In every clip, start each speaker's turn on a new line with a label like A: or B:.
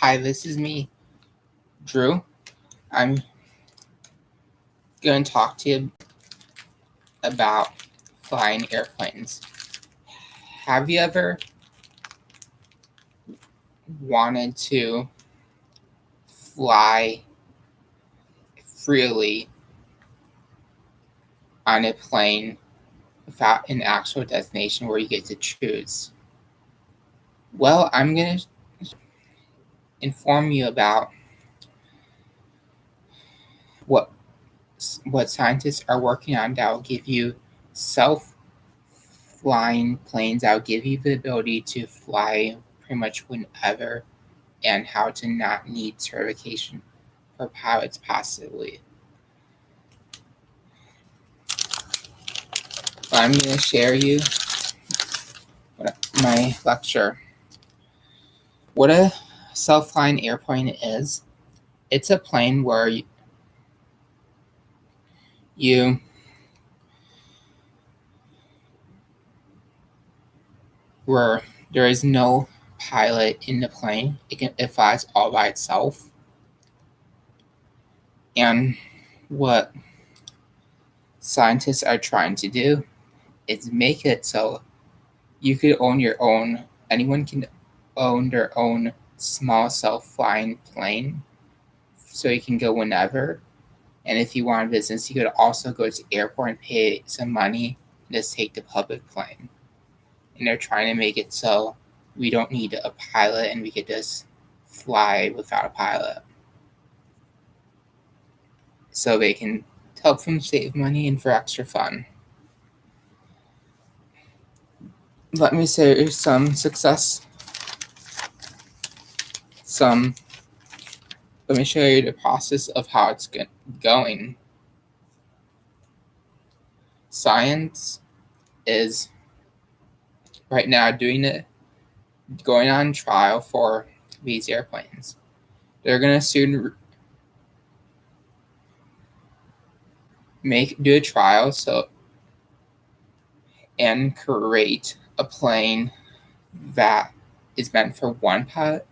A: Hi, this is me, Drew. I'm going to talk to you about flying airplanes. Have you ever wanted to fly freely on a plane without an actual destination where you get to choose? Well, I'm going to inform you about what scientists are working on that will give you self-flying planes that will give you the ability to fly pretty much whenever, and how to not need certification for pilots possibly. I'm going to share you my lecture. What a self-flying airplane is, it's a plane where where there is no pilot in the plane. It flies all by itself. And what scientists are trying to do is make it so you could own your own, anyone can own their own small self-flying plane, so you can go whenever. And if you want a business, you could also go to the airport and pay some money and just take the public plane. And they're trying to make it so we don't need a pilot and we could just fly without a pilot, so they can help them save money and for extra fun. Let me say some success. Let me show you the process of how it's going. Science is right now going on trial for these airplanes. They're going to soon do a trial and create a plane that is meant for one pilot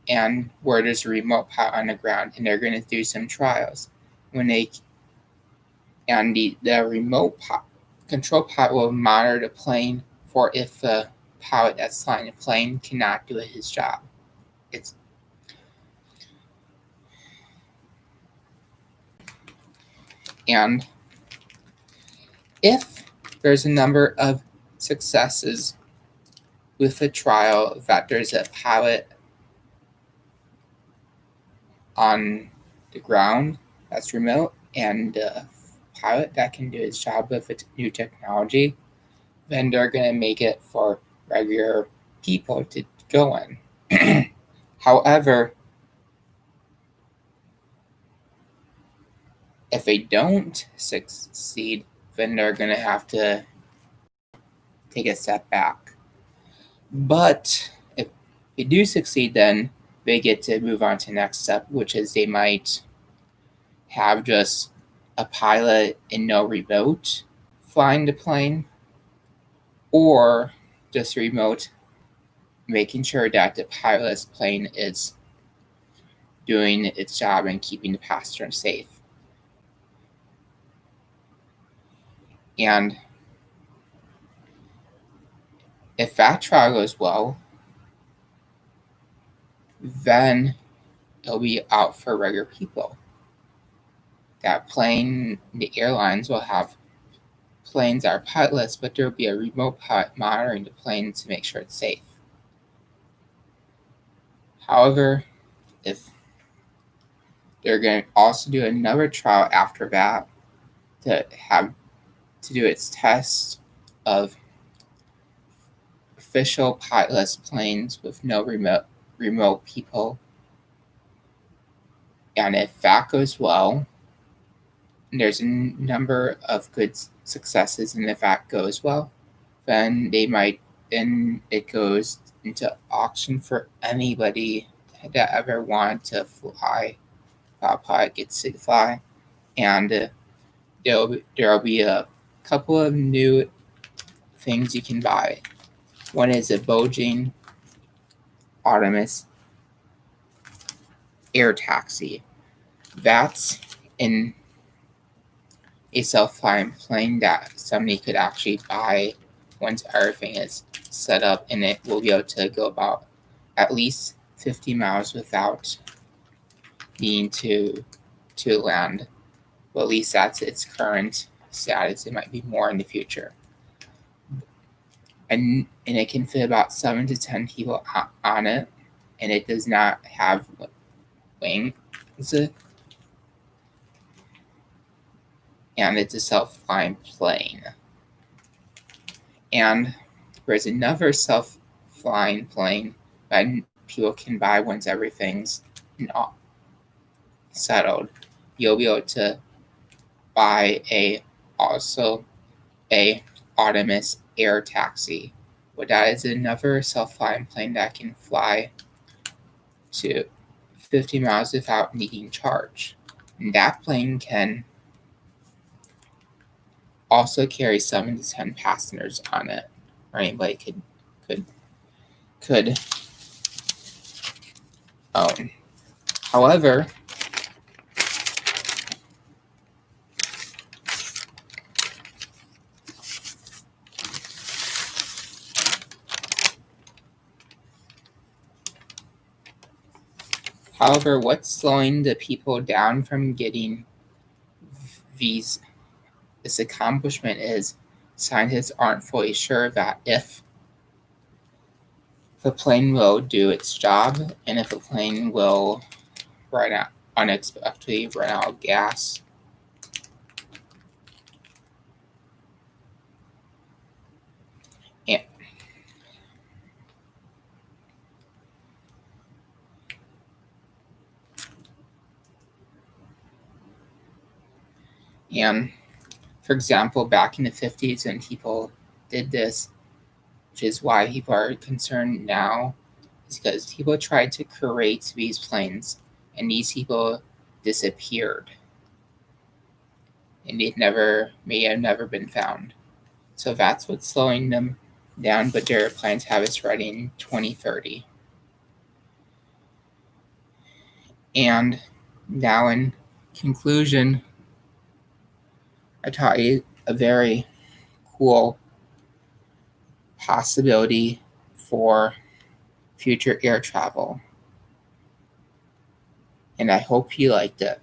A: and where there's a remote pilot on the ground, and they're going to do some trials. The remote control pilot will monitor the plane for if the pilot that's flying the plane cannot do his job. And if there's a number of successes with the trial, that there's a pilot on the ground that's remote and a pilot that can do his job with new technology, then they're going to make it for regular people to go in. However, if they don't succeed, then they're going to have to take a step back. But if they do succeed, then they get to move on to the next step, which is they might have just a pilot and no remote flying the plane, or just remote making sure that the pilot's plane is doing its job and keeping the passenger safe. And if that trial goes well, then it'll be out for regular people. That plane, the airlines will have planes that are pilotless, but there will be a remote pilot monitoring the plane to make sure it's safe. However, if they're going to also do another trial after that to do its test of official pilotless planes with no remote people. And if that goes well, there's a number of good successes, and if that goes well, then it goes into auction for anybody that ever wanted to fly. That pilot gets to fly, and there'll be a couple of new things you can buy. One is a Boeing Artemis air taxi. That's in a self-flying plane that somebody could actually buy once everything is set up, and it will be able to go about at least 50 miles without needing to land. Well, at least that's its current status. It might be more in the future. And it can fit about 7 to 10 people on it, and it does not have wings. And it's a self-flying plane. And there's another self-flying plane that people can buy once everything's settled. You'll be able to buy also a autonomous air taxi. But that is another self-flying plane that can fly to 50 miles without needing charge. And that plane can also carry 7 to 10 passengers on it, or anybody could own. However, what's slowing the people down from getting this accomplishment is scientists aren't fully sure that if the plane will do its job and if the plane will unexpectedly run out of gas. And for example, back in the 50s when people did this, which is why people are concerned now, is because people tried to create these planes and these people disappeared. And may have never been found. So that's what's slowing them down, but their plans have us ready in 2030. And now in conclusion, I taught you a very cool possibility for future air travel. And I hope you liked it.